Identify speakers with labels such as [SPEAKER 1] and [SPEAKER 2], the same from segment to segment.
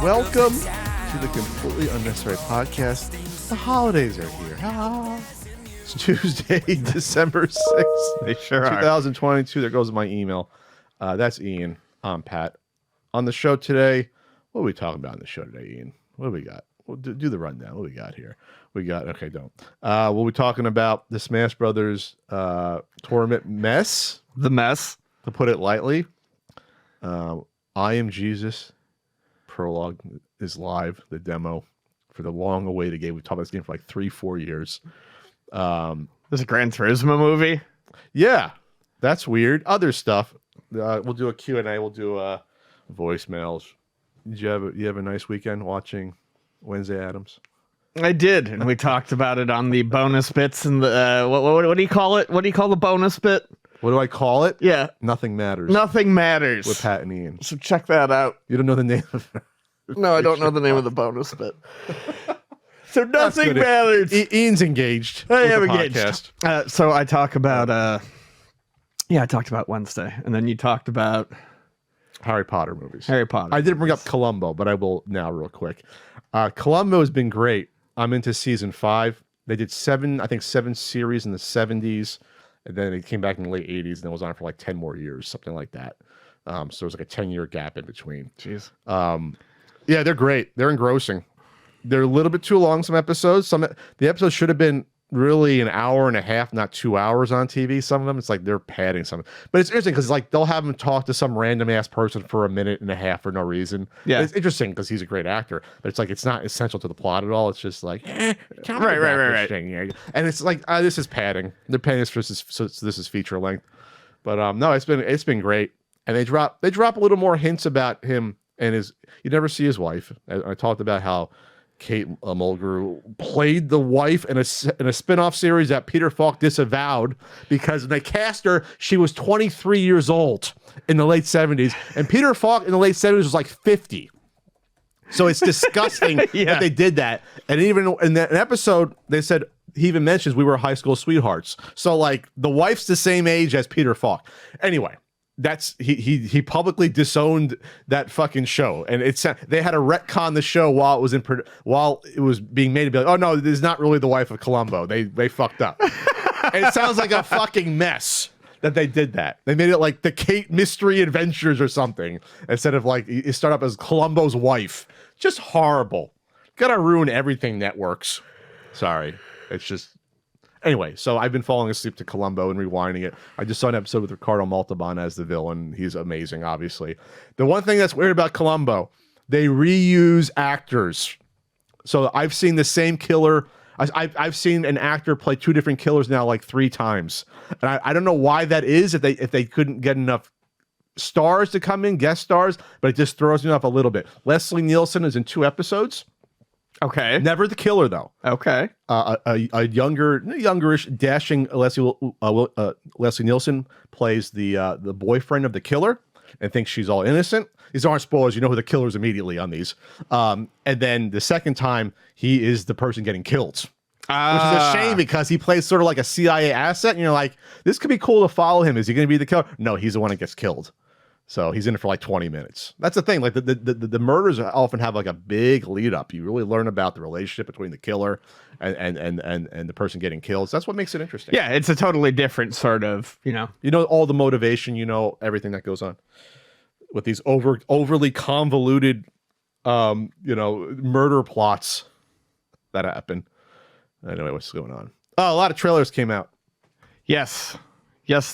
[SPEAKER 1] Welcome to the Completely Unnecessary Podcast. The holidays are here. It's Tuesday, December 6th,
[SPEAKER 2] They sure are.
[SPEAKER 1] 2022. There goes my email. That's Ian. I'm Pat. On the show today, what are we talking about on the show today, Ian? What do we got? We'll do the rundown. What do we got here? Okay, don't. We'll be talking about the Smash Brothers tournament mess.
[SPEAKER 2] The mess.
[SPEAKER 1] To put it lightly. Am Jesus Prologue is live, the demo for the long-awaited game. We've talked about this game for like 3-4 years.
[SPEAKER 2] There's a Gran Turismo movie.
[SPEAKER 1] Yeah, that's weird. Other stuff. We'll do a Q&A. We'll do voicemails. Did you have a nice weekend watching Wednesday Addams?
[SPEAKER 2] I did, and we talked about it on the bonus bits and the what do you call it? What do you call the bonus bit?
[SPEAKER 1] What do I call it?
[SPEAKER 2] Yeah,
[SPEAKER 1] Nothing Matters.
[SPEAKER 2] Nothing Matters
[SPEAKER 1] With Pat and Ian.
[SPEAKER 2] So check that out.
[SPEAKER 1] You don't know the name of it?
[SPEAKER 2] No, I don't know the name of the bonus bit. So Nothing Matters.
[SPEAKER 1] Ian's engaged.
[SPEAKER 2] I am engaged. So I talk about I talked about Wednesday, and then you talked about
[SPEAKER 1] Harry Potter movies.
[SPEAKER 2] Harry Potter.
[SPEAKER 1] I did bring up Columbo, but I will now real quick. Columbo has been great. I'm into season 5. They did 7 series in the 70s, and then it came back in the late 80s, and it was on for like 10 more years, something like that. So there was like a 10-year gap in between.
[SPEAKER 2] Jeez.
[SPEAKER 1] Yeah, they're great. They're engrossing. They're a little bit too long, some episodes. The episodes should have been really an hour and a half, not 2 hours on TV. Some of them, it's like they're padding some. But it's interesting because like they'll have him talk to some random ass person for a minute and a half for no reason.
[SPEAKER 2] Yeah,
[SPEAKER 1] it's interesting because he's a great actor, but it's like it's not essential to the plot at all. It's just like
[SPEAKER 2] right.
[SPEAKER 1] And it's like this is padding. They're padding this for this is feature length. But no, it's been great. And they drop a little more hints about him and you never see his wife. I talked about how Kate Mulgrew played the wife in a spin-off series that Peter Falk disavowed because when they cast her, she was 23 years old in the late 70s, and Peter Falk in the late 70s was like 50. So it's disgusting that they did that. And even in that episode, they said he even mentions we were high school sweethearts. So like the wife's the same age as Peter Falk. Anyway. He publicly disowned that fucking show, and they had to retcon the show while it was being made to be like, oh no, this is not really the wife of Columbo. They fucked up. And it sounds like a fucking mess that they did that. They made it like the Kate Mystery Adventures or something instead of like it started up as Columbo's wife. Just horrible. Gotta ruin everything that works. Sorry, it's just. Anyway, so I've been falling asleep to Columbo and rewinding it. I just saw an episode with Ricardo Montalban as the villain. He's amazing, obviously. The one thing that's weird about Columbo, they reuse actors. So I've seen the same killer. I've seen an actor play 2 different killers now like 3 times. And I don't know why that is, if they couldn't get enough stars to come in, guest stars, but it just throws me off a little bit. Leslie Nielsen is in 2 episodes.
[SPEAKER 2] Okay.
[SPEAKER 1] Never the killer, though.
[SPEAKER 2] Okay.
[SPEAKER 1] A youngerish, dashing Leslie Nielsen plays the boyfriend of the killer and thinks she's all innocent. These aren't spoilers. You know who the killer is immediately on these. And then the second time, he is the person getting killed. Which is a shame because he plays sort of like a CIA asset. And you're like, this could be cool to follow him. Is he going to be the killer? No, he's the one that gets killed. So he's in it for like 20 minutes. That's the thing. Like the murders often have like a big lead up. You really learn about the relationship between the killer and the person getting killed. So that's what makes it interesting.
[SPEAKER 2] Yeah, it's a totally different sort of,
[SPEAKER 1] You know all the motivation, everything that goes on with these overly convoluted murder plots that happen. Anyway, what's going on? Oh, a lot of trailers came out.
[SPEAKER 2] Yes,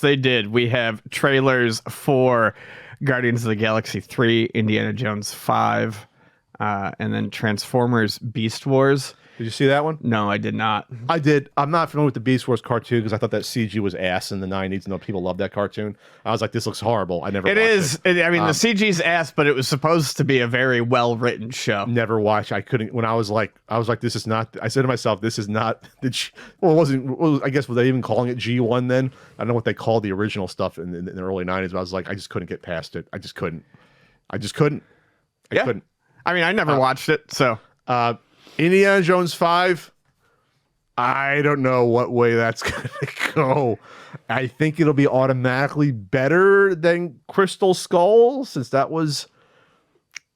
[SPEAKER 2] they did. We have trailers for Guardians of the Galaxy 3, Indiana Jones 5, and then Transformers Beast Wars.
[SPEAKER 1] Did you see that one?
[SPEAKER 2] No, I did not.
[SPEAKER 1] I did. I'm not familiar with the Beast Wars cartoon because I thought that CG was ass in the 90s, and people loved that cartoon. I was like, this looks horrible. I never watched it.
[SPEAKER 2] I mean, the CG's ass, but it was supposed to be a very well-written show.
[SPEAKER 1] Never watched. I couldn't. When I was like, this is not. I said to myself, this is not. Well, it wasn't. I guess were they even calling it G1 then? I don't know what they called the original stuff in the early 90s, but I was like, I just couldn't get past it. I just couldn't. I couldn't.
[SPEAKER 2] I mean, I never watched it, so.
[SPEAKER 1] Indiana Jones 5, I don't know what way that's going to go. I think it'll be automatically better than Crystal Skull, since that was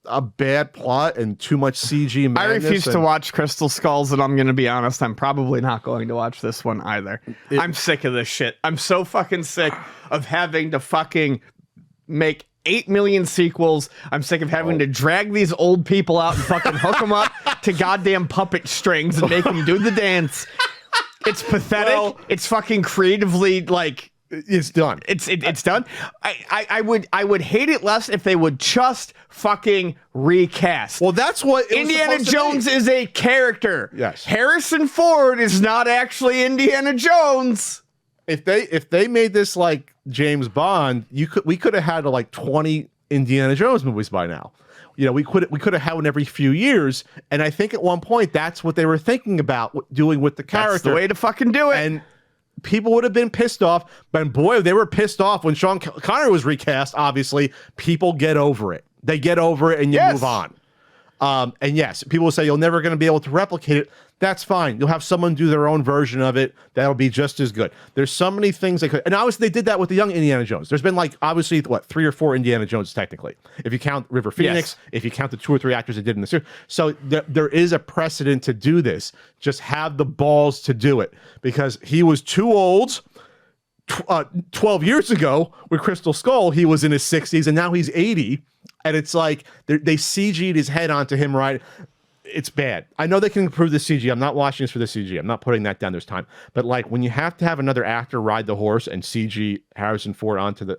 [SPEAKER 1] a bad plot and too much CG madness.
[SPEAKER 2] I refuse to watch Crystal Skulls, and I'm going to be honest, I'm probably not going to watch this one either. I'm sick of this shit. I'm so fucking sick of having to fucking make 8 million sequels. I'm sick of having to drag these old people out and fucking hook them up to goddamn puppet strings and make them do the dance. It's pathetic. Well, it's fucking creatively, like...
[SPEAKER 1] It's done.
[SPEAKER 2] It's done. I would hate it less if they would just fucking recast.
[SPEAKER 1] Well, that's what
[SPEAKER 2] Indiana Jones is a character.
[SPEAKER 1] Yes.
[SPEAKER 2] Harrison Ford is not actually Indiana Jones.
[SPEAKER 1] If they made this like James Bond, we could have had like 20 Indiana Jones movies by now. You know, we could have had one every few years, and I think at one point that's what they were thinking about doing with the character.
[SPEAKER 2] That's the way to fucking do it.
[SPEAKER 1] And people would have been pissed off, but boy, they were pissed off when Sean Connery was recast. Obviously, people get over it. They get over it, and you move on. And yes, people will say you're never going to be able to replicate it. That's fine. You'll have someone do their own version of it. That'll be just as good. There's so many things they could, and obviously they did that with the young Indiana Jones. There's been like obviously 3 or 4 Indiana Jones technically, if you count River Phoenix, if you count the 2 or 3 actors that did in the series. So there is a precedent to do this. Just have the balls to do it, because he was too old. 12 years ago with Crystal Skull, he was in his 60s, and now he's 80, and it's like they CG'd his head onto him, right? It's bad. I know they can improve the CG. I'm not watching this for the CG. I'm not putting that down. There's time. But like when you have to have another actor ride the horse and CG Harrison Ford onto the...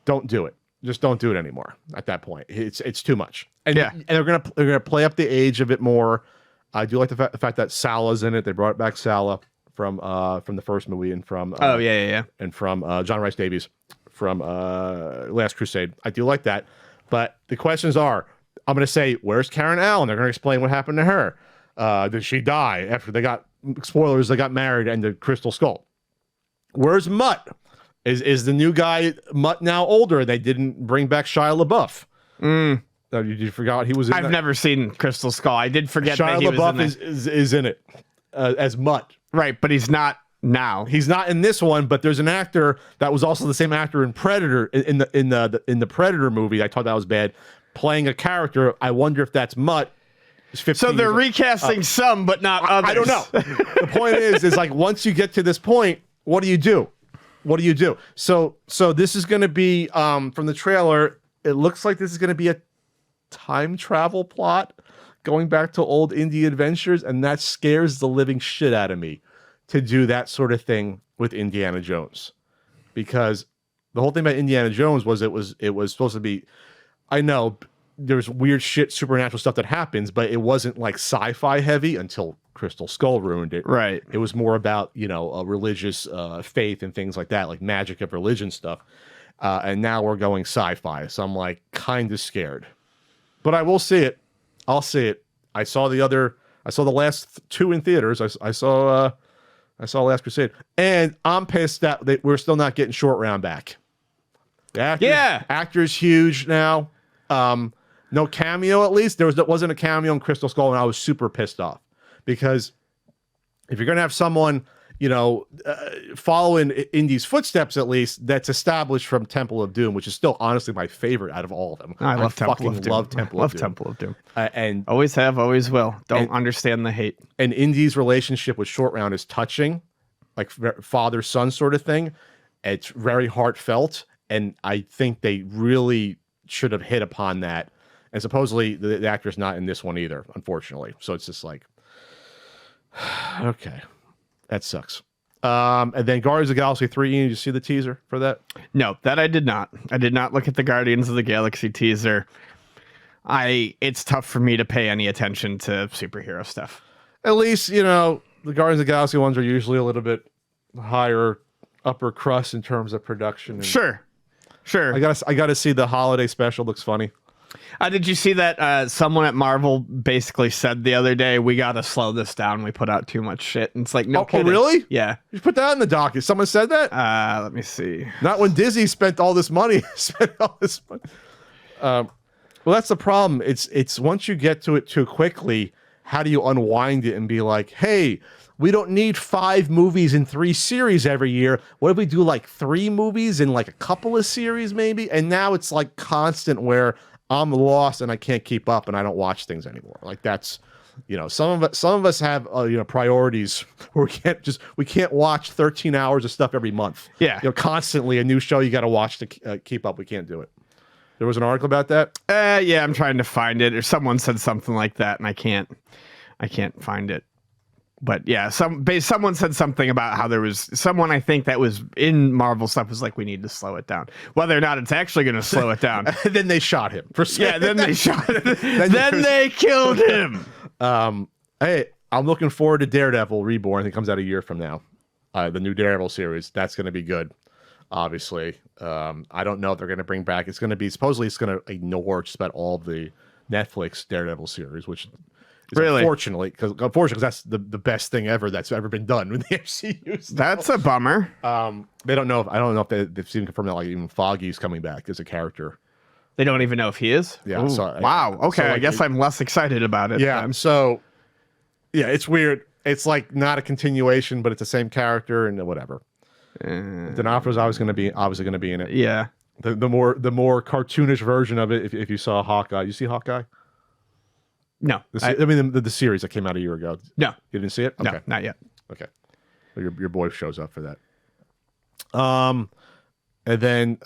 [SPEAKER 1] Don't do it. Just don't do it anymore at that point. It's too much. And, and they're gonna play up the age of it more. I do like the fact that Salah's in it. They brought back Salah from the first movie and from... and from John Rhys Davies from Last Crusade. I do like that. But the questions are... I'm going to say, where's Karen Allen? They're going to explain what happened to her. Did she die after they got, spoilers, they got married and the Crystal Skull? Where's Mutt? Is the new guy Mutt now older? They didn't bring back Shia LaBeouf. You forgot he was in
[SPEAKER 2] I've never seen Crystal Skull. I did forget
[SPEAKER 1] Shia
[SPEAKER 2] that he
[SPEAKER 1] LaBeouf
[SPEAKER 2] was in
[SPEAKER 1] is in it as Mutt.
[SPEAKER 2] Right, but he's not now.
[SPEAKER 1] He's not in this one, but there's an actor that was also the same actor in Predator, in the Predator movie. I thought that was bad. Playing a character, I wonder if that's Mutt.
[SPEAKER 2] So they're recasting some, but not others.
[SPEAKER 1] I don't know. The point is like once you get to this point, what do you do? What do you do? So this is going to be from the trailer. It looks like this is going to be a time travel plot going back to old indie adventures, and that scares the living shit out of me to do that sort of thing with Indiana Jones, because the whole thing about Indiana Jones was it was supposed to be. I know there's weird shit, supernatural stuff that happens, but it wasn't like sci-fi heavy until Crystal Skull ruined it.
[SPEAKER 2] Right.
[SPEAKER 1] It was more about, a religious faith and things like that, like magic of religion stuff. And now we're going sci-fi. So I'm like kind of scared. But I will see it. I'll see it. I saw the last 2 in theaters. I saw Last Crusade. And I'm pissed that we're still not getting Short Round back. Actor's huge now. No cameo, at least. There wasn't a cameo in Crystal Skull, and I was super pissed off. Because if you're going to have someone, following Indy's footsteps, at least, that's established from Temple of Doom, which is still honestly my favorite out of all of them.
[SPEAKER 2] I love Temple of Doom.
[SPEAKER 1] Love Temple of Doom.
[SPEAKER 2] And always have, always will. Don't understand the hate.
[SPEAKER 1] And Indy's relationship with Short Round is touching, like father-son sort of thing. It's very heartfelt. And I think they really should have hit upon that. And supposedly the actor's not in this one either, unfortunately. So it's just like, okay, that sucks. And then Guardians of the Galaxy 3, did you see the teaser for that?
[SPEAKER 2] No, that I did not. I did not look at the Guardians of the Galaxy teaser. It's tough for me to pay any attention to superhero stuff.
[SPEAKER 1] At least, the Guardians of the Galaxy ones are usually a little bit higher upper crust in terms of production. And
[SPEAKER 2] Sure.
[SPEAKER 1] I gotta see the holiday special. Looks funny.
[SPEAKER 2] Did you see that someone at Marvel basically said the other day, we got to slow this down. We put out too much shit. And it's like, no kidding.
[SPEAKER 1] Oh, really?
[SPEAKER 2] Yeah.
[SPEAKER 1] You put that in the docket. Someone said that?
[SPEAKER 2] Let me see.
[SPEAKER 1] Not when Disney spent all this money. Well, that's the problem. It's once you get to it too quickly, how do you unwind it and be like, hey, we don't need 5 movies and 3 series every year. What if we do like 3 movies and like a couple of series maybe? And now it's like constant where I'm lost and I can't keep up and I don't watch things anymore. Like that's, some of us have priorities where we can't watch 13 hours of stuff every month.
[SPEAKER 2] Yeah.
[SPEAKER 1] Constantly a new show you got to watch to keep up. We can't do it. There was an article about that.
[SPEAKER 2] Yeah, I'm trying to find it, or someone said something like that, and I can't find it. But yeah, someone said something about how there was someone, I think, that was in Marvel stuff was like, we need to slow it down. Whether or not it's actually going to slow it down.
[SPEAKER 1] Then they shot him.
[SPEAKER 2] Then they shot him. then they killed him.
[SPEAKER 1] Hey, I'm looking forward to Daredevil Reborn. It comes out a year from now. The new Daredevil series. That's going to be good. Obviously, I don't know if they're going to bring back. Supposedly it's going to ignore just about all the Netflix Daredevil series, which is unfortunately because that's the best thing ever that's ever been done with the MCU.
[SPEAKER 2] That's a bummer.
[SPEAKER 1] They don't know. I don't know if they've even confirmed that like even Foggy's coming back as a character.
[SPEAKER 2] They don't even know if he is.
[SPEAKER 1] Yeah. So,
[SPEAKER 2] wow. Okay.
[SPEAKER 1] So
[SPEAKER 2] I guess I'm less excited about it.
[SPEAKER 1] Yeah.
[SPEAKER 2] Then.
[SPEAKER 1] So, yeah, it's weird. It's like not a continuation, but it's the same character and whatever. D'Onofrio's obviously going to be in it.
[SPEAKER 2] Yeah.
[SPEAKER 1] The more cartoonish version of it. If you saw Hawkeye, you see Hawkeye?
[SPEAKER 2] No.
[SPEAKER 1] The series that came out a year ago.
[SPEAKER 2] No.
[SPEAKER 1] You didn't see it? Okay.
[SPEAKER 2] No, not yet.
[SPEAKER 1] Okay. Well, your boy shows up for that. And then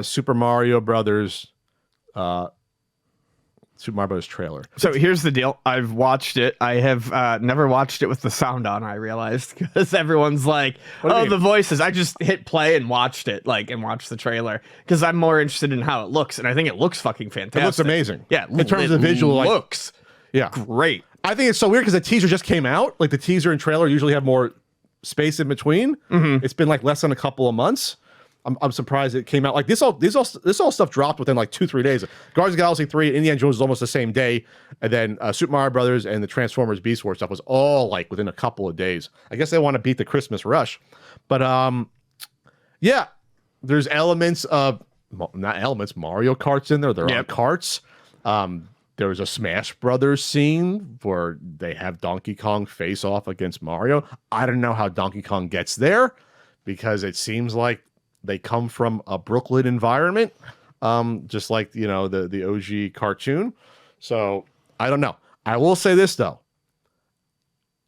[SPEAKER 1] Super Mario Brothers trailer.
[SPEAKER 2] So here's the deal. I've watched it. I have never watched it with the sound on, I realized, because everyone's like, the voices. I just hit play and watched it, and watched the trailer, because I'm more interested in how it looks, and I think it looks fucking fantastic.
[SPEAKER 1] It looks amazing.
[SPEAKER 2] Yeah.
[SPEAKER 1] In terms of visual,
[SPEAKER 2] looks great.
[SPEAKER 1] I think it's so weird because the teaser just came out. Like the teaser and trailer usually have more space in between. Mm-hmm. It's been like less than a couple of months. I'm surprised it came out like this. All stuff dropped within like 2-3 days. Guardians of the Galaxy 3, Indiana Jones was almost the same day, and then Super Mario Brothers and the Transformers Beast Wars stuff was all like within a couple of days. I guess they want to beat the Christmas rush, but yeah, there's elements of Mario Kart's in there. They're on carts. There was a Smash Brothers scene where they have Donkey Kong face off against Mario. I don't know how Donkey Kong gets there because it seems like they come from a Brooklyn environment, just like, the OG cartoon. So I don't know. I will say this, though.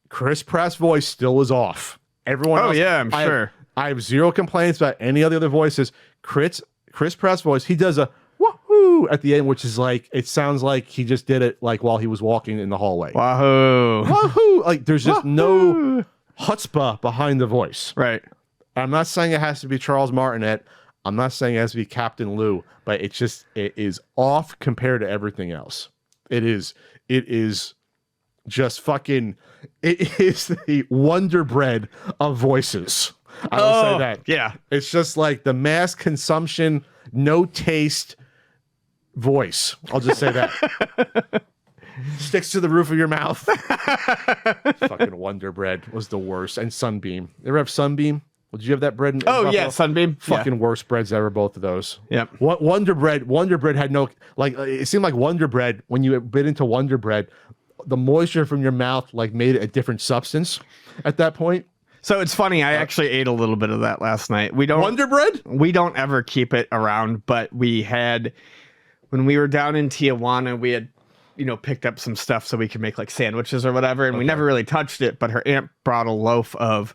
[SPEAKER 1] Chris Pratt's voice still is off. Everyone else,
[SPEAKER 2] yeah, I'm sure.
[SPEAKER 1] I have zero complaints about any of the other voices. Chris Pratt's voice, he does a wahoo at the end, which is like, it sounds like he just did it like while he was walking in the hallway.
[SPEAKER 2] Wahoo.
[SPEAKER 1] Wahoo. Like there's just no chutzpah behind the voice.
[SPEAKER 2] Right.
[SPEAKER 1] I'm not saying it has to be Charles Martinet. I'm not saying it has to be Captain Lou, but it is off compared to everything else. It is just fucking, it is the Wonder Bread of voices. I will say that.
[SPEAKER 2] Yeah.
[SPEAKER 1] It's just like the mass consumption, no taste voice. I'll just say that. Sticks to the roof of your mouth. Fucking Wonder Bread was the worst. And Sunbeam. You ever have Sunbeam? Well, did you have that bread?
[SPEAKER 2] Yeah, Sunbeam.
[SPEAKER 1] Fucking worst breads ever, both of those.
[SPEAKER 2] Yep.
[SPEAKER 1] Wonder Bread had no, like, it seemed like Wonder Bread, when you bit into Wonder Bread, the moisture from your mouth, like, made it a different substance at that point.
[SPEAKER 2] So it's funny, I actually ate a little bit of that last night.
[SPEAKER 1] Wonder Bread?
[SPEAKER 2] We don't ever keep it around, but we had, when we were down in Tijuana, we had, picked up some stuff so we could make, like, sandwiches or whatever, and we never really touched it, but her aunt brought a loaf of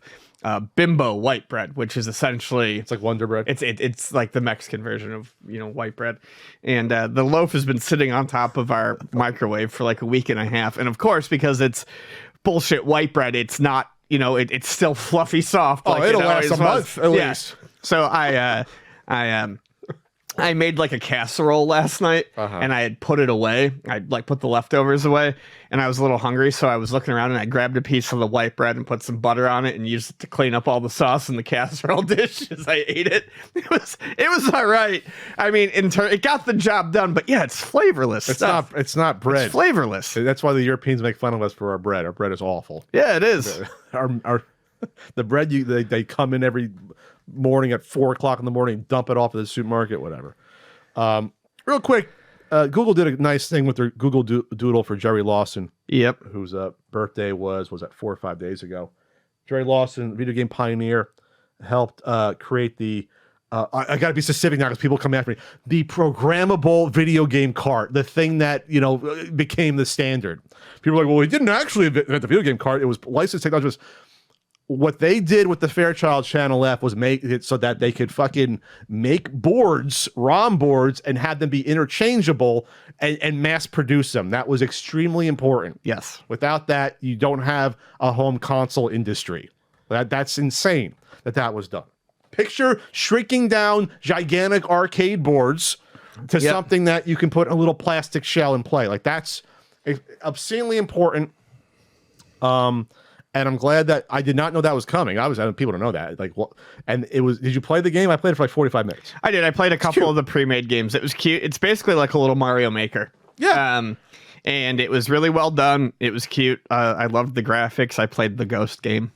[SPEAKER 2] Bimbo white bread, which is essentially,
[SPEAKER 1] it's like Wonder Bread.
[SPEAKER 2] It's like the Mexican version of white bread, and the loaf has been sitting on top of our microwave for like a week and a half, and of course because it's bullshit white bread, it's not it's still fluffy soft.
[SPEAKER 1] Like it'll last a month at least.
[SPEAKER 2] So I made like a casserole last night, and I had put it away. I like put the leftovers away, and I was a little hungry, so I was looking around and I grabbed a piece of the white bread and put some butter on it and used it to clean up all the sauce in the casserole dish as I ate it. It was all right. I mean, it got the job done, but yeah, it's flavorless.
[SPEAKER 1] It's not bread.
[SPEAKER 2] It's flavorless.
[SPEAKER 1] That's why the Europeans make fun of us for our bread. Our bread is awful.
[SPEAKER 2] Yeah, it is.
[SPEAKER 1] The bread they come in every morning at 4:00 in the morning, dump it off at the supermarket, whatever. Real quick, Google did a nice thing with their Google Doodle for Jerry Lawson.
[SPEAKER 2] Yep.
[SPEAKER 1] Whose birthday was that 4 or 5 days ago. Jerry Lawson, video game pioneer, helped create the I got to be specific now because people come after me. The programmable video game cart, the thing that became the standard. People are like, well, we didn't actually invent the video game cart. It was licensed technology. What they did with the Fairchild Channel F was make it so that they could fucking make boards, ROM boards, and have them be interchangeable and mass produce them. That was extremely important.
[SPEAKER 2] Yes.
[SPEAKER 1] Without that, you don't have a home console industry. That's insane that was done. Picture shrinking down gigantic arcade boards to something that you can put a little plastic shell and play. Like, that's obscenely important. And I'm glad that I did not know that was coming. I want people to know that. Like, what? And it was. Did you play the game? I played it for like 45 minutes.
[SPEAKER 2] I did. I played a couple of the pre-made games. It was cute. It's basically like a little Mario Maker.
[SPEAKER 1] Yeah.
[SPEAKER 2] And it was really well done. It was cute. I loved the graphics. I played the Ghost game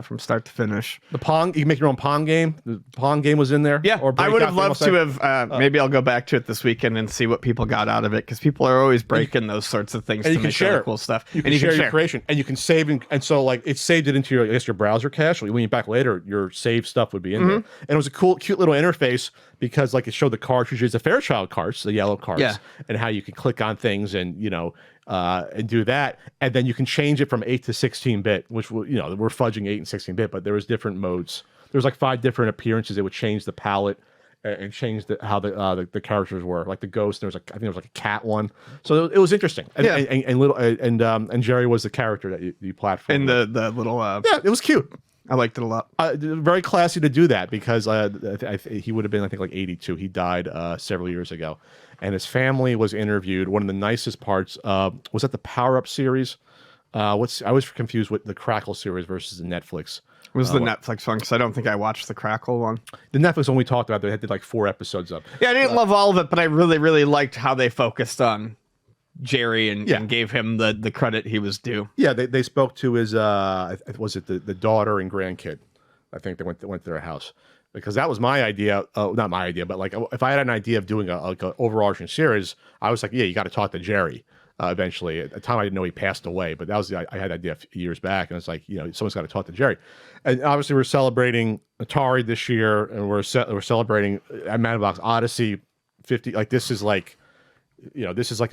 [SPEAKER 2] from start to finish.
[SPEAKER 1] The Pong. You can make your own Pong game. The Pong game was in there.
[SPEAKER 2] Yeah. I would have loved to have. Maybe I'll go back to it this weekend and see what people got out of it, because people are always breaking those sorts of things to make share cool stuff.
[SPEAKER 1] You can share your creation, and you can save, and so like it saved it into your browser cache. When you back later, your saved stuff would be in there, and it was a cute little interface because like it showed the cartridges, the Fairchild carts, the yellow carts, and how you could click on things and and do that, and then you can change it from 8 to 16-bit, which we're fudging 8 and 16-bit, but there was different modes. There was like 5 different appearances. It would change the palette and change how the characters were. Like the ghost, I think there was like a cat one. So it was interesting. And Jerry was the character that you platformed.
[SPEAKER 2] And the little
[SPEAKER 1] it was cute.
[SPEAKER 2] I liked it a lot.
[SPEAKER 1] Very classy to do that, because he would have been, I think, like 82. He died several years ago, and his family was interviewed. One of the nicest parts was that the Power Up series. I was confused with the Crackle series versus the Netflix.
[SPEAKER 2] It was the Netflix one, because I don't think I watched the Crackle one.
[SPEAKER 1] The Netflix one we talked about, they did like 4 episodes of.
[SPEAKER 2] Yeah, I didn't love all of it, but I really, really liked how they focused on Jerry and gave him the credit he was due.
[SPEAKER 1] Yeah, they spoke to his was it the daughter and grandkid? I think they went to their house, because that was my idea. Not my idea, but like if I had an idea of doing a overarching series, I was like, yeah, you got to talk to Jerry. Eventually, at the time I didn't know he passed away, but that was I had an idea a few years back, and it's like, someone's got to talk to Jerry. And obviously we're celebrating Atari this year, and we're celebrating Box Odyssey 50. Like this is like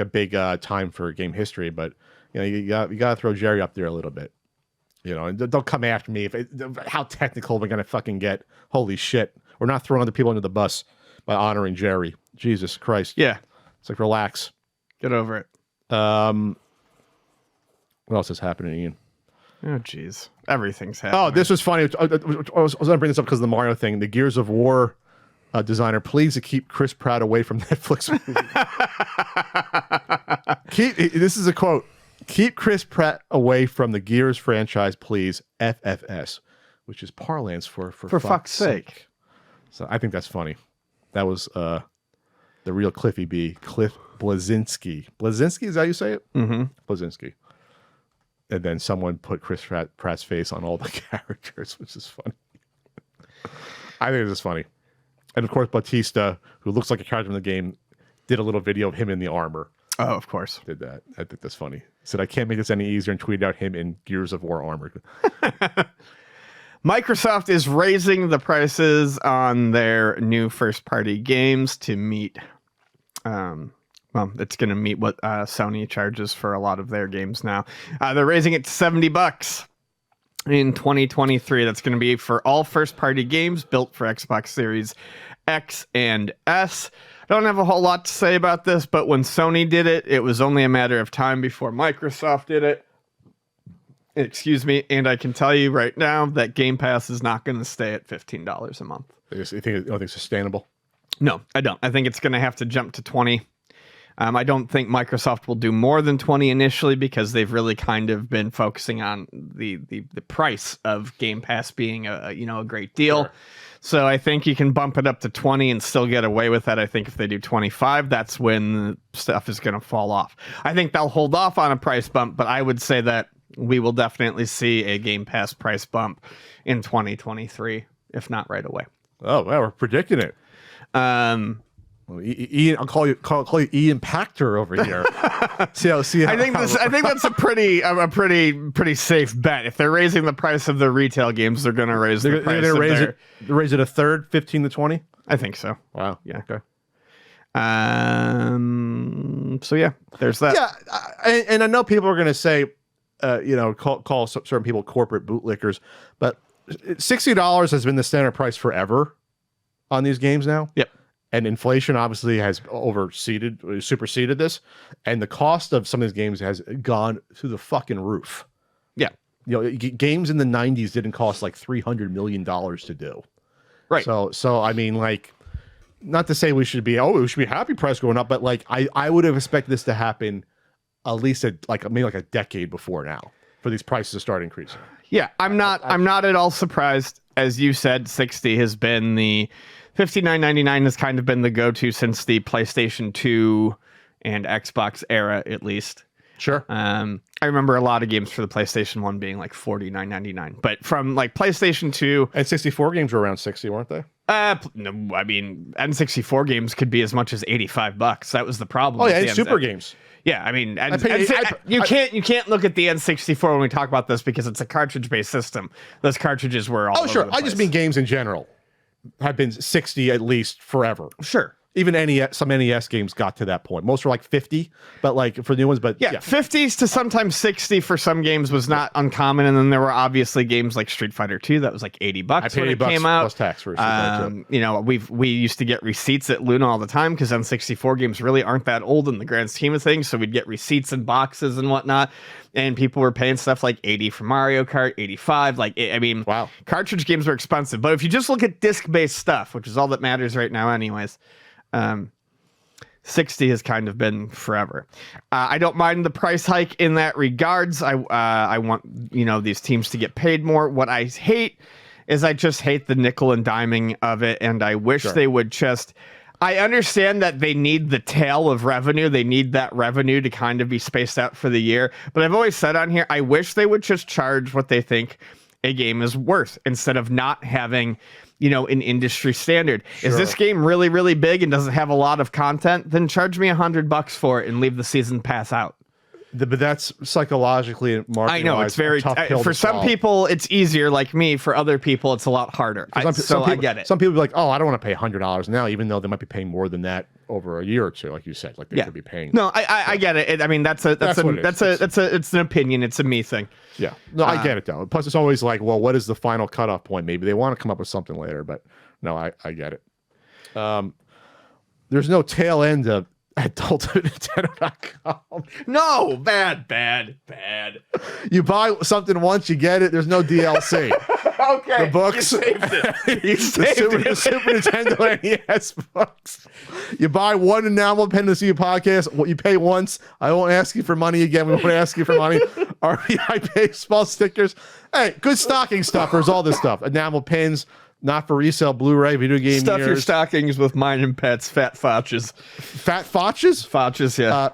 [SPEAKER 1] a big time for game history, but you got to throw Jerry up there a little bit, and don't come after me how technical we're gonna fucking get. Holy shit, we're not throwing other people under the bus by honoring Jerry. Jesus Christ.
[SPEAKER 2] Yeah,
[SPEAKER 1] it's like, relax,
[SPEAKER 2] get over it.
[SPEAKER 1] What else is happening, Ian?
[SPEAKER 2] Oh jeez, everything's happening.
[SPEAKER 1] Oh, this was funny. I was gonna bring this up because of the Mario thing. The Gears of War designer, please, to keep Chris Pratt away from Netflix movies. This is a quote. Keep Chris Pratt away from the Gears franchise, please. FFS, which is parlance for fuck's sake. So I think that's funny. That was the real Cliffy B. Cliff Bleszinski. Bleszinski, is that how you say it?
[SPEAKER 2] Mm-hmm.
[SPEAKER 1] Bleszinski. And then someone put Chris Pratt's face on all the characters, which is funny. I think this is funny. And of course, Bautista, who looks like a character in the game, did a little video of him in the armor.
[SPEAKER 2] Oh, of course.
[SPEAKER 1] Did that. I think that's funny. He said, I can't make this any easier, and tweeted out him in Gears of War armor.
[SPEAKER 2] Microsoft is raising the prices on their new first-party games to meet... it's going to meet what Sony charges for a lot of their games now. They're raising it to $70 in 2023. That's going to be for all first-party games built for Xbox Series X and S. I don't have a whole lot to say about this, but when Sony did it, it was only a matter of time before Microsoft did it. Excuse me. And I can tell you right now that Game Pass is not going to stay at $15 a month.
[SPEAKER 1] You think it's sustainable?
[SPEAKER 2] No, I don't. I think it's going to have to jump to 20. I don't think Microsoft will do more than 20 initially, because they've really kind of been focusing on the price of Game Pass being a great deal. Sure. So I think you can bump it up to 20 and still get away with that. I think if they do 25, that's when stuff is going to fall off. I think they'll hold off on a price bump, but I would say that we will definitely see a Game Pass price bump in 2023, if not right away.
[SPEAKER 1] Oh, well, we're predicting it. Well, Ian, I'll call you Ian Pactor over here.
[SPEAKER 2] I think that's a pretty safe bet. If they're raising the price of the retail games, they're going to raise the price.
[SPEAKER 1] They're going to raise it a third, 15 to 20.
[SPEAKER 2] I think so.
[SPEAKER 1] Wow.
[SPEAKER 2] Yeah.
[SPEAKER 1] Okay.
[SPEAKER 2] So yeah, there's that.
[SPEAKER 1] Yeah, and I know people are going to say, call certain people corporate bootlickers, but $60 has been the standard price forever on these games now.
[SPEAKER 2] Yep.
[SPEAKER 1] And inflation obviously has superseded this, and the cost of some of these games has gone through the fucking roof.
[SPEAKER 2] Yeah.
[SPEAKER 1] Games in the 90s didn't cost like $300 million to do.
[SPEAKER 2] Right.
[SPEAKER 1] So I mean, like, not to say we should be happy price going up, but like I would have expected this to happen at least maybe a decade before now for these prices to start increasing. Yeah,
[SPEAKER 2] I'm not at all surprised. As you said, 60 has been the $59.99 has kind of been the go-to since the PlayStation 2 and Xbox era, at least.
[SPEAKER 1] Sure.
[SPEAKER 2] I remember a lot of games for the PlayStation 1 being like $49.99, but from like PlayStation 2
[SPEAKER 1] and 64 games were around 60, weren't they?
[SPEAKER 2] No, I mean, N64 games could be as much as $85. That was the problem.
[SPEAKER 1] Oh yeah, and Super games.
[SPEAKER 2] Yeah, I mean, you can't look at the N64 when we talk about this because it's a cartridge-based system. Those cartridges were all.
[SPEAKER 1] Oh sure, I just mean games in general have been 60 at least forever.
[SPEAKER 2] Sure.
[SPEAKER 1] Even some NES games got to that point. Most were like 50, but like for new ones, but
[SPEAKER 2] yeah. 50s to sometimes 60 for some games was not uncommon. And then there were obviously games like Street Fighter 2 that was like $80 when it came out.
[SPEAKER 1] Plus tax for Street Fighter 2.
[SPEAKER 2] We used to get receipts at Luna all the time because N64 games really aren't that old in the grand scheme of things. So we'd get receipts and boxes and whatnot. And people were paying stuff like 80 for Mario Kart, 85. Wow. Cartridge games were expensive. But if you just look at disc-based stuff, which is all that matters right now anyways, 60 has kind of been forever. I don't mind the price hike in that regards. I want, these teams to get paid more. What I hate is I just hate the nickel and diming of it. And I wish they would I understand that they need the tail of revenue. They need that revenue to kind of be spaced out for the year. But I've always said on here, I wish they would just charge what they think a game is worth instead of not having, an industry standard. Sure. Is this game really, really big and doesn't have a lot of content? Then charge me $100 for it and leave the season pass out.
[SPEAKER 1] But that's psychologically and marketing.
[SPEAKER 2] I know it's very tough. For some people, it's easier. Like me, for other people, it's a lot harder. I get it.
[SPEAKER 1] Some people be like, "Oh, I don't want to pay $100 now," even though they might be paying more than that over a year or two, like you said. Like they could be paying.
[SPEAKER 2] No, I get it. I mean, it's an opinion. It's a me thing.
[SPEAKER 1] Yeah. No, I get it though. Plus, it's always like, well, what is the final cutoff point? Maybe they want to come up with something later, but no, I get it. There's no tail end of adult.nintendo.com.
[SPEAKER 2] No, bad.
[SPEAKER 1] You buy something once, you get it. There's no DLC.
[SPEAKER 2] Okay.
[SPEAKER 1] The books.
[SPEAKER 2] You saved it.
[SPEAKER 1] The Super Nintendo NES books. You buy one enamel pen to see a podcast. What you pay once. I won't ask you for money again. We won't ask you for money. RBI baseball stickers. Hey, good stocking stuffers. All this stuff. Enamel pins. Not for resale, Blu-ray, video game.
[SPEAKER 2] Stuff your stockings with mine and Pet's fat fotches.
[SPEAKER 1] Fat fotches?
[SPEAKER 2] Fotches, yeah.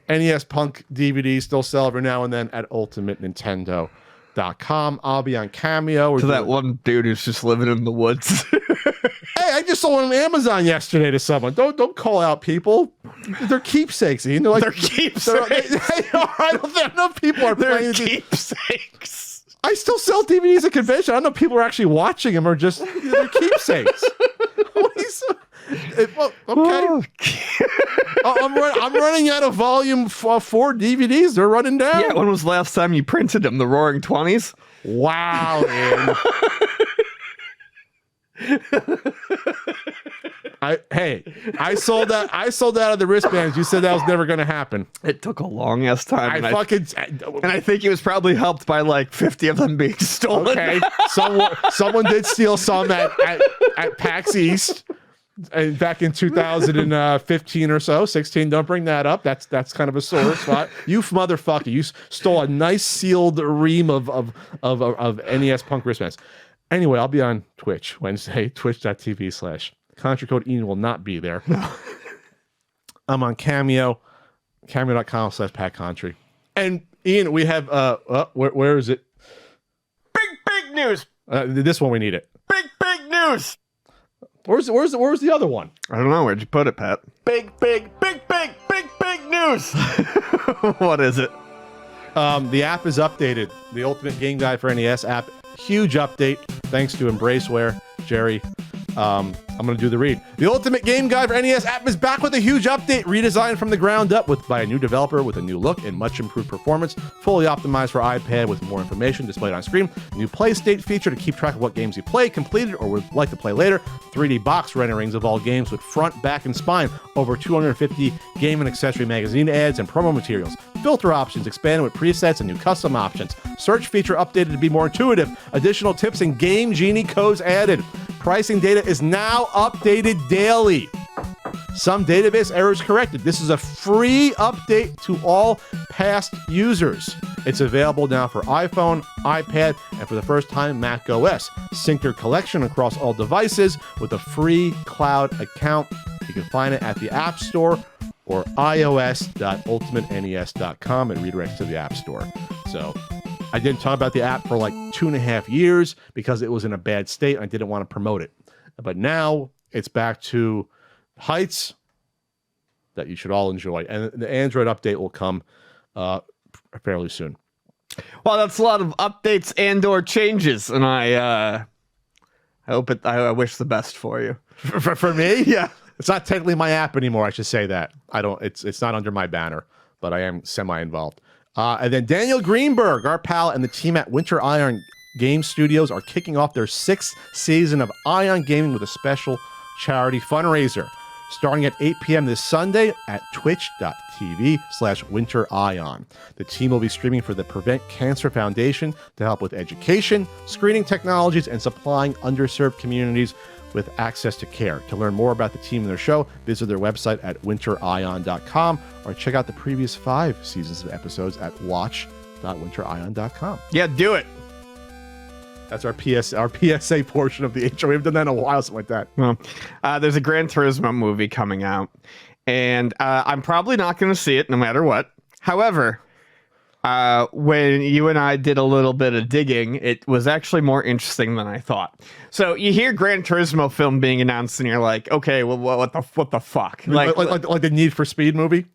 [SPEAKER 1] NES Punk DVDs still sell every now and then at ultimatenintendo.com. I'll be on Cameo.
[SPEAKER 2] To that one dude who's just living in the woods.
[SPEAKER 1] Hey, I just sold on Amazon yesterday to someone. Don't call out people. They're keepsakes. They're keepsakes. I don't know people are playing
[SPEAKER 2] keepsakes.
[SPEAKER 1] I still sell DVDs at convention. I don't know if people are actually watching them or just they're keepsakes. Okay. I'm running out of volume 4 DVDs. They're running down.
[SPEAKER 2] Yeah, when was the last time you printed them? The Roaring 20s?
[SPEAKER 1] Wow, man. I sold out of the wristbands. You said that was never going to happen.
[SPEAKER 2] It took a long ass time.
[SPEAKER 1] And
[SPEAKER 2] I think it was probably helped by like 50 of them being stolen.
[SPEAKER 1] Okay, someone did steal some at PAX East, and back in 2015 or so, 16. Don't bring that up. That's kind of a sore spot. You motherfucker! You stole a nice sealed ream of NES Punk wristbands. Anyway, I'll be on Twitch Wednesday, twitch.tv/Country Code Ian will not be there. I'm on Cameo, cameo.com/Pat Country. And Ian, we have where is it?
[SPEAKER 2] Big news.
[SPEAKER 1] This one we need it.
[SPEAKER 2] Big news.
[SPEAKER 1] Where's the other one?
[SPEAKER 2] I don't know. Where'd you put it, Pat? Big news. What is it?
[SPEAKER 1] The app is updated. The Ultimate Game Guide for NES app. Huge update. Thanks to Embraceware. Jerry. I'm going to do the read. The Ultimate Game Guide for NES app is back with a huge update, redesigned from the ground up by a new developer with a new look and much improved performance, fully optimized for iPad with more information displayed on screen, new play state feature to keep track of what games you played, completed, or would like to play later, 3D box renderings of all games with front, back, and spine, over 250 game and accessory magazine ads and promo materials, filter options expanded with presets and new custom options, search feature updated to be more intuitive, additional tips and Game Genie codes added. Pricing data is now updated daily. Some database errors corrected. This is a free update to all past users. It's available now for iPhone, iPad, and for the first time, Mac OS. Sync your collection across all devices with a free cloud account. You can find it at the App Store or ios.ultimatnes.com and redirects to the App Store. So I didn't talk about the app for like 2.5 years because it was in a bad state. I didn't want to promote it. But now it's back to heights that you should all enjoy. And the Android update will come fairly soon.
[SPEAKER 2] Well, that's a lot of updates and/or changes, and I wish the best for you.
[SPEAKER 1] For me? Yeah. It's not technically my app anymore, I should say that. It's not under my banner, but I am semi-involved. And then Daniel Greenberg, our pal, and the team at Winter Iron Game Studios are kicking off their 6th season of Ion Gaming with a special charity fundraiser. Starting at 8 p.m. this Sunday at twitch.tv/winterion. The team will be streaming for the Prevent Cancer Foundation to help with education, screening technologies, and supplying underserved communities with access to care. To learn more about the team and their show, visit their website at winterion.com or check out the previous 5 seasons of episodes at watch.winterion.com.
[SPEAKER 2] Yeah, do it.
[SPEAKER 1] That's our PSA portion of the intro. We haven't done that in a while, something like that.
[SPEAKER 2] Well, there's a Gran Turismo movie coming out, and I'm probably not going to see it no matter what. However, when you and I did a little bit of digging, it was actually more interesting than I thought. So you hear Gran Turismo film being announced, and you're like, okay, well, what the fuck?
[SPEAKER 1] Like the Need for Speed movie?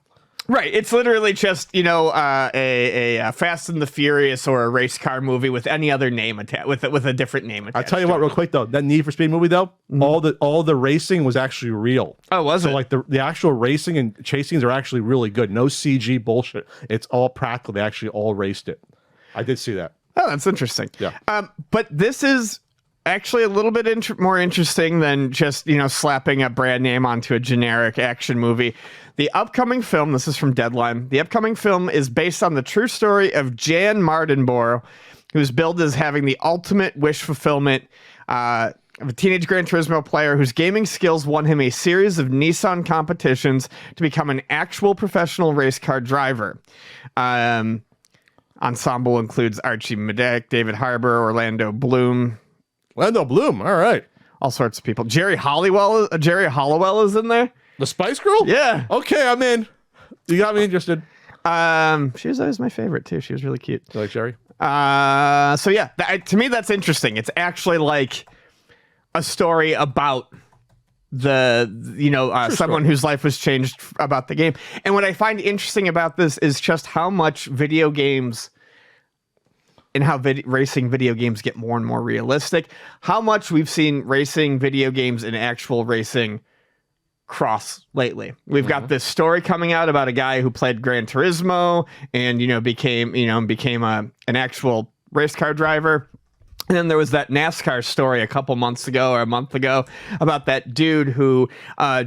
[SPEAKER 2] Right. It's literally just, a Fast and the Furious or a race car movie with any other name attached, with a different name attached.
[SPEAKER 1] I'll tell you what, real quick though, that Need for Speed movie though, all the racing was actually real.
[SPEAKER 2] Oh, was it?
[SPEAKER 1] So like the actual racing and chasings are actually really good. No CG bullshit. It's all practical. They actually all raced it. I did see that.
[SPEAKER 2] Oh, that's interesting.
[SPEAKER 1] Yeah.
[SPEAKER 2] But this is actually a little bit more interesting than just, slapping a brand name onto a generic action movie. The upcoming film, this is from Deadline, the upcoming film is based on the true story of Jan Mardenborough, who's billed as having the ultimate wish fulfillment of a teenage Gran Turismo player whose gaming skills won him a series of Nissan competitions to become an actual professional race car driver. Ensemble includes Archie Madek, David Harbour, Orlando Bloom.
[SPEAKER 1] All right.
[SPEAKER 2] All sorts of people. Jerry Halliwell is in there.
[SPEAKER 1] The Spice Girl?
[SPEAKER 2] Yeah.
[SPEAKER 1] Okay, I'm in. You got me interested.
[SPEAKER 2] She was always my favorite too. She was really cute.
[SPEAKER 1] You like Jerry?
[SPEAKER 2] So yeah, to me that's interesting. It's actually like a story about someone whose life was changed about the game. And what I find interesting about this is just how much video games and how racing video games get more and more realistic. How much we've seen racing video games and actual racing cross lately. We've got this story coming out about a guy who played Gran Turismo and became an actual race car driver. And then there was that NASCAR story a couple months ago or a month ago about that dude who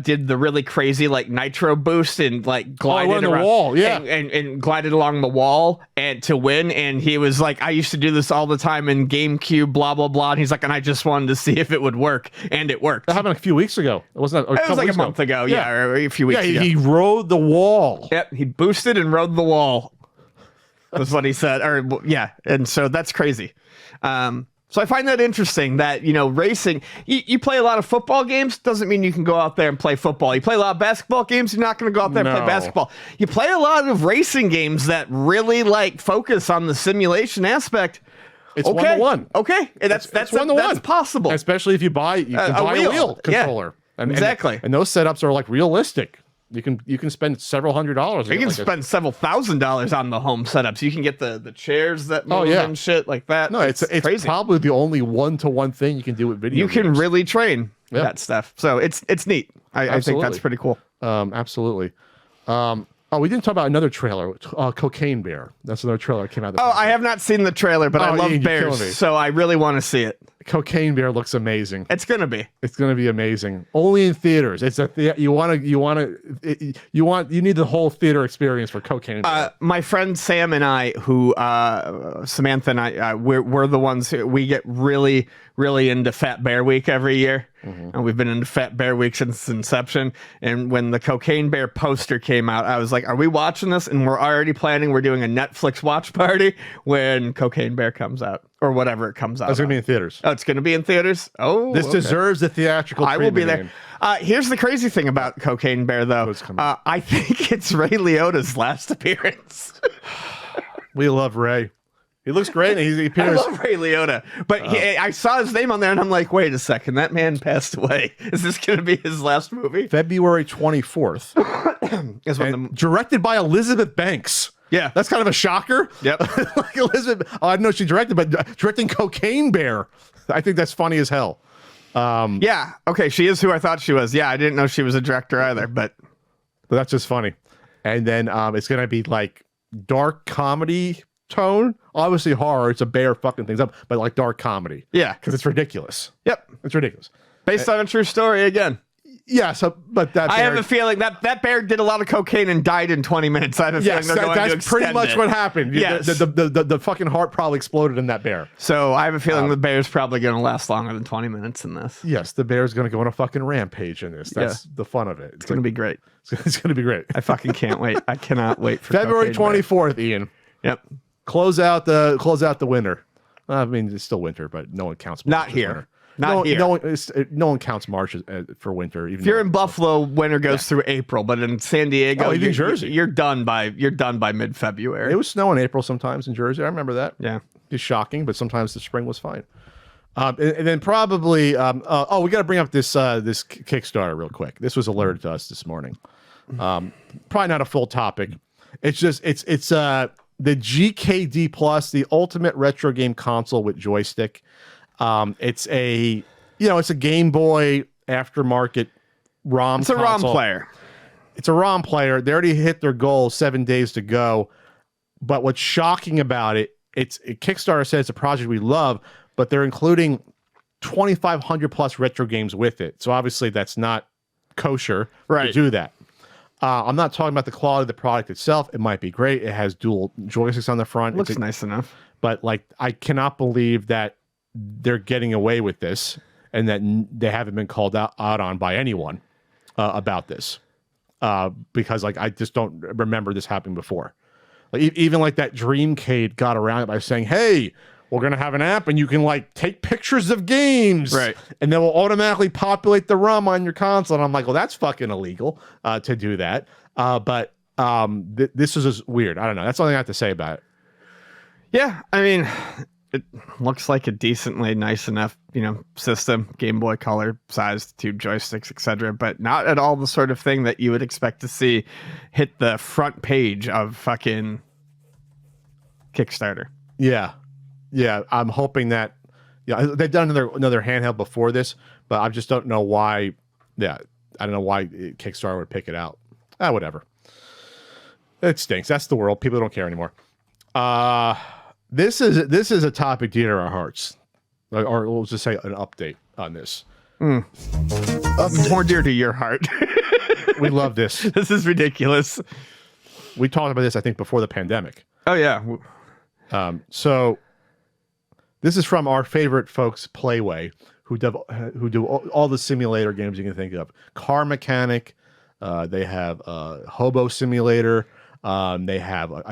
[SPEAKER 2] did the really crazy like nitro boost and like glided around the wall, and glided along the wall and to win. And he was like, I used to do this all the time in GameCube, blah blah blah. And he's like, and I just wanted to see if it would work, and it worked.
[SPEAKER 1] That happened a few weeks ago. It was
[SPEAKER 2] like a month ago, or a few weeks ago.
[SPEAKER 1] He rode the wall.
[SPEAKER 2] Yep, he boosted and rode the wall. That's what he said. And so that's crazy. So I find that interesting that, racing, you play a lot of football games, doesn't mean you can go out there and play football. You play a lot of basketball games, you're not going to go out there and play basketball. You play a lot of racing games that really focus on the simulation aspect.
[SPEAKER 1] It's 1-to-1.
[SPEAKER 2] Okay, and that's
[SPEAKER 1] 1-to-1.
[SPEAKER 2] that's possible.
[SPEAKER 1] Especially if you buy a wheel controller.
[SPEAKER 2] Yeah, exactly.
[SPEAKER 1] And those setups are like realistic. You can spend several $100s.
[SPEAKER 2] You can spend several $1,000s on the home setups. You can get the chairs that move and shit like that.
[SPEAKER 1] No, it's
[SPEAKER 2] crazy.
[SPEAKER 1] Probably the only 1-to-1 thing you can do with video.
[SPEAKER 2] You can really train that stuff. So it's neat. I think that's pretty cool.
[SPEAKER 1] Absolutely. We didn't talk about another trailer, Cocaine Bear. That's another trailer that came out.
[SPEAKER 2] I have not seen the trailer, but I love
[SPEAKER 1] Ian,
[SPEAKER 2] bears, so I really want to see it.
[SPEAKER 1] Cocaine Bear looks amazing.
[SPEAKER 2] It's gonna be
[SPEAKER 1] amazing. Only in theaters. It's you need the whole theater experience for Cocaine Bear.
[SPEAKER 2] My friend Sam and I, who Samantha and I, we're the ones who we get really into Fat Bear Week every year. And we've been into Fat Bear Week since inception. And when the Cocaine Bear poster came out, I was like, are we watching this? And we're already planning. We're doing a Netflix watch party when Cocaine Bear comes out or whatever it comes out.
[SPEAKER 1] It's going to be in theaters.
[SPEAKER 2] Oh, it's going to be in theaters? Oh,
[SPEAKER 1] this deserves the theatrical treatment.
[SPEAKER 2] I will be there. Here's the crazy thing about Cocaine Bear, though. I think it's Ray Liotta's last appearance.
[SPEAKER 1] We love Ray. He looks great. He appears.
[SPEAKER 2] I love Ray Liotta, but I saw his name on there, and I'm like, wait a second, that man passed away. Is this going to be his last movie?
[SPEAKER 1] February 24th. Directed by Elizabeth Banks.
[SPEAKER 2] Yeah,
[SPEAKER 1] that's kind of a shocker.
[SPEAKER 2] Yep.
[SPEAKER 1] Like Elizabeth. I didn't know she directed, but directing Cocaine Bear. I think that's funny as hell.
[SPEAKER 2] Yeah. Okay, she is who I thought she was. Yeah, I didn't know she was a director either, but
[SPEAKER 1] that's just funny. And then it's going to be like dark comedy tone. Obviously horror. It's a bear fucking things up, but like dark comedy.
[SPEAKER 2] Yeah,
[SPEAKER 1] because it's ridiculous.
[SPEAKER 2] Yep,
[SPEAKER 1] it's ridiculous.
[SPEAKER 2] Based on a true story again.
[SPEAKER 1] Yeah, but that bear,
[SPEAKER 2] I have a feeling that bear did a lot of cocaine and died in 20 minutes. I have a feeling they're going to extend
[SPEAKER 1] pretty much what happened.
[SPEAKER 2] Yes.
[SPEAKER 1] The fucking heart probably exploded in that bear.
[SPEAKER 2] So I have a feeling the bear's probably going to last longer than 20 minutes in this.
[SPEAKER 1] Yes, the bear's going to go on a fucking rampage in this. That's the fun of it.
[SPEAKER 2] It's going to be great.
[SPEAKER 1] It's going to be great.
[SPEAKER 2] I fucking can't wait. I cannot wait for
[SPEAKER 1] February 24th, Ian.
[SPEAKER 2] Yep.
[SPEAKER 1] Close out the winter. I mean, it's still winter, but no one counts March
[SPEAKER 2] Not here.
[SPEAKER 1] Winter.
[SPEAKER 2] Not here.
[SPEAKER 1] No one counts March for winter. Even
[SPEAKER 2] if you're in Buffalo, winter goes through April, but in San Diego,
[SPEAKER 1] even Jersey,
[SPEAKER 2] you're done by mid-February.
[SPEAKER 1] It was snow in April sometimes in Jersey. I remember that.
[SPEAKER 2] Yeah,
[SPEAKER 1] it's shocking, but sometimes the spring was fine. And then probably, we got to bring up this Kickstarter real quick. This was alerted to us this morning. Probably not a full topic. It's just it's the GKD Plus, the ultimate retro game console with joystick. It's a Game Boy aftermarket ROM.
[SPEAKER 2] It's a
[SPEAKER 1] console.
[SPEAKER 2] ROM player.
[SPEAKER 1] It's a ROM player. They already hit their goal, 7 days to go. But what's shocking about it, Kickstarter says it's a project we love, but they're including 2,500 plus retro games with it. So obviously that's not kosher to do that. I'm not talking about the quality of the product itself. It might be great. It has dual joysticks on the front.
[SPEAKER 2] Looks nice enough.
[SPEAKER 1] But I cannot believe that they're getting away with this and that they haven't been called out on by anyone about this. Because I just don't remember this happening before. Even that Dreamcade got around it by saying, hey, we're going to have an app and you can take pictures of games.
[SPEAKER 2] Right.
[SPEAKER 1] And then we'll automatically populate the ROM on your console. And I'm like, well, that's fucking illegal to do that. But this is just weird. I don't know. That's the only thing I have to say about it.
[SPEAKER 2] Yeah. I mean, it looks like a decently nice enough, system, Game Boy Color sized, 2 joysticks, etc., but not at all the sort of thing that you would expect to see hit the front page of fucking Kickstarter.
[SPEAKER 1] Yeah. Yeah. I'm hoping that they've done another handheld before this, but I just don't know why. Yeah. I don't know why Kickstarter would pick it out. Whatever. It stinks. That's the world. People don't care anymore. This is a topic dear to our hearts, or we'll just say an update on this.
[SPEAKER 2] More dear to your heart.
[SPEAKER 1] We love this.
[SPEAKER 2] This is ridiculous.
[SPEAKER 1] We talked about this, I think, before the pandemic.
[SPEAKER 2] Oh yeah.
[SPEAKER 1] So this is from our favorite folks, Playway, who do all the simulator games you can think of. Car Mechanic. They have Hobo Simulator. I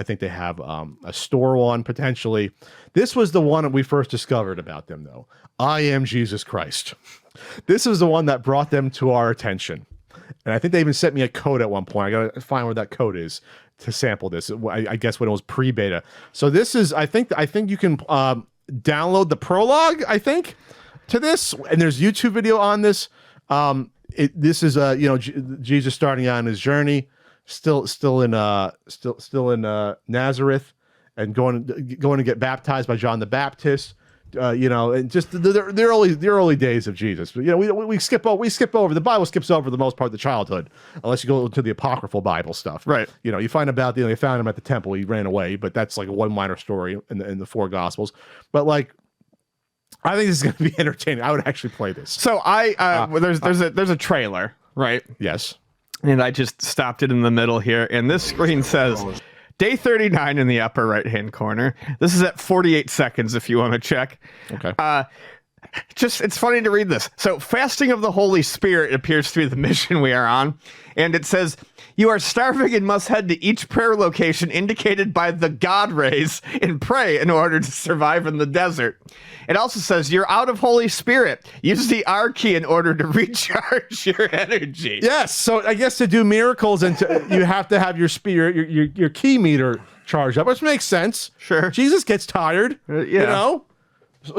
[SPEAKER 1] think they have a store one potentially. This was the one that we first discovered about them, though. I Am Jesus Christ. This is the one that brought them to our attention. And I think they even sent me a code at one point. I got to find where that code is to sample this. I guess when it was pre-beta. So this is, I think you can, download the prologue, I think, to this, and there's YouTube video on this. This is Jesus starting on his journey, still in Nazareth, and going to get baptized by John the Baptist. And just the early days of Jesus. We skip over the Bible skips over the most part of the childhood, unless you go to the apocryphal Bible stuff.
[SPEAKER 2] Right.
[SPEAKER 1] You find about they found him at the temple. He ran away, but that's like a one minor story in the four Gospels. But like, I think this is going to be entertaining. I would actually play this.
[SPEAKER 2] So there's a trailer, right?
[SPEAKER 1] Yes.
[SPEAKER 2] And I just stopped it in the middle here, and this screen says day 39 in the upper right-hand corner. This is at 48 seconds if you want to check.
[SPEAKER 1] Okay.
[SPEAKER 2] It's funny to read this. So fasting of the Holy Spirit appears to be the mission we are on. And it says, you are starving and must head to each prayer location indicated by the God rays and pray in order to survive in the desert. It also says you're out of Holy Spirit. Use the R key in order to recharge your energy.
[SPEAKER 1] Yes. So I guess to do miracles and you have to have your spirit, your key meter charged up, which makes sense.
[SPEAKER 2] Sure.
[SPEAKER 1] Jesus gets tired.
[SPEAKER 2] Yeah.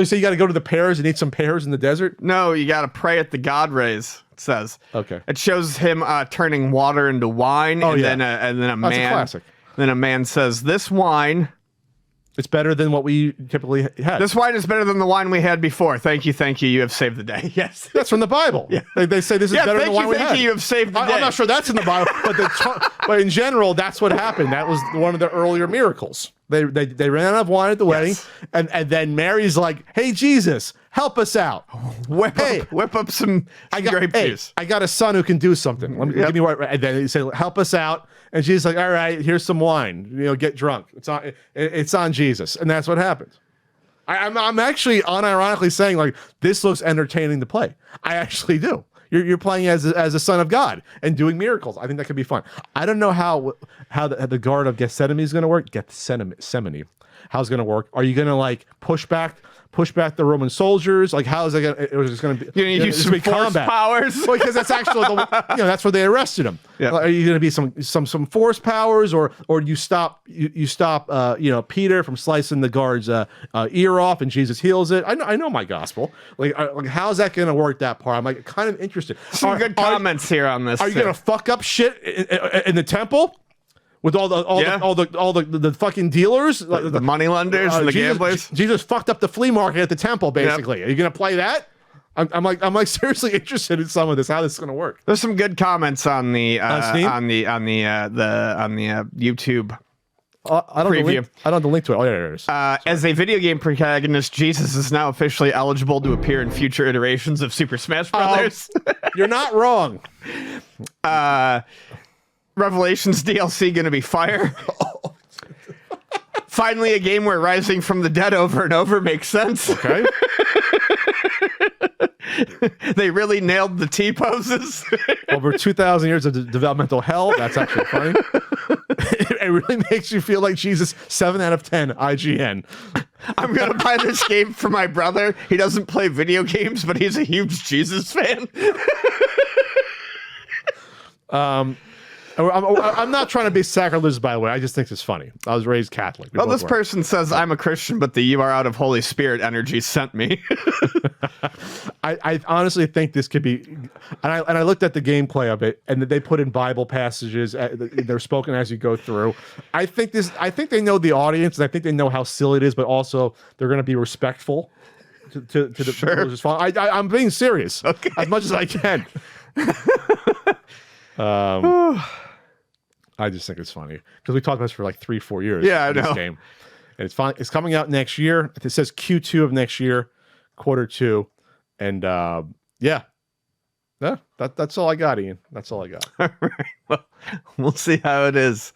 [SPEAKER 1] So you got to go to the pears and eat some pears in the desert?
[SPEAKER 2] No, you got to pray at the God rays, it says.
[SPEAKER 1] Okay.
[SPEAKER 2] It shows him turning water into wine, and then a man.
[SPEAKER 1] That's a classic.
[SPEAKER 2] Then a man says, this wine...
[SPEAKER 1] It's better than what we typically had.
[SPEAKER 2] This wine is better than the wine we had before. Thank you. You have saved the day. Yes.
[SPEAKER 1] That's from the Bible.
[SPEAKER 2] Yeah.
[SPEAKER 1] They say this is better than the wine we had.
[SPEAKER 2] Thank you have saved the day.
[SPEAKER 1] I'm not sure that's in the Bible, but in general, that's what happened. That was one of the earlier miracles. They ran out of wine at the wedding, and then Mary's like, hey, Jesus, help us out.
[SPEAKER 2] Whip up some grape juice.
[SPEAKER 1] I got a son who can do something. Give me what. And then he said, help us out. And she's like, all right, here's some wine. Get drunk. It's on Jesus. And that's what happens. I'm actually unironically saying, like, this looks entertaining to play. I actually do. You're playing as a son of God and doing miracles. I think that could be fun. I don't know how the Garden of Gethsemane is going to work. Gethsemane. How's it going to work? Are you going to like push back the Roman soldiers? Like, how is it going to? It was just going to be.
[SPEAKER 2] You're going to use some force powers.
[SPEAKER 1] Well, because that's actually that's where they arrested him.
[SPEAKER 2] Yeah.
[SPEAKER 1] Are you going to be some force powers, or you stop Peter from slicing the guard's ear off and Jesus heals it? I know my gospel. Like how's that going to work, that part? I'm like kind of interested.
[SPEAKER 2] Some good comments here on this.
[SPEAKER 1] Are you going to fuck up shit in the temple? With all the fucking dealers,
[SPEAKER 2] the money lenders, and the gamblers.
[SPEAKER 1] Jesus fucked up the flea market at the temple. Basically, Are you gonna play that? I'm like seriously interested in some of this. How this is gonna work?
[SPEAKER 2] There's some good comments on the YouTube.
[SPEAKER 1] I don't have the link to it. Oh, yeah, there it is.
[SPEAKER 2] As a video game protagonist, Jesus is now officially eligible to appear in future iterations of Super Smash Brothers.
[SPEAKER 1] You're not wrong.
[SPEAKER 2] Revelations DLC gonna be fire. Finally, a game where rising from the dead over and over makes sense.
[SPEAKER 1] Okay.
[SPEAKER 2] They really nailed the T poses.
[SPEAKER 1] Over 2,000 years of developmental hell. That's actually funny. It really makes you feel like Jesus. 7 out of 10 IGN.
[SPEAKER 2] I'm gonna buy this game for my brother. He doesn't play video games, but he's a huge Jesus fan.
[SPEAKER 1] I'm not trying to be sacrilegious, by the way. I just think it's funny. I was raised Catholic.
[SPEAKER 2] Well, this person says, I'm a Christian, but the you are out of Holy Spirit energy sent me.
[SPEAKER 1] I honestly think this could be, and I looked at the gameplay of it, and they put in Bible passages. They're spoken as you go through. I think they know the audience, and I think they know how silly it is, but also they're going to be respectful to the religious following. I'm being serious as much as I can. I just think it's funny because we talked about this for like 3-4 years.
[SPEAKER 2] Yeah, I know.
[SPEAKER 1] This game, and it's fine. It's coming out next year. It says Q2 of next year, Q2, and that's all I got, Ian. That's all I got.
[SPEAKER 2] All right. Well, we'll see how it is.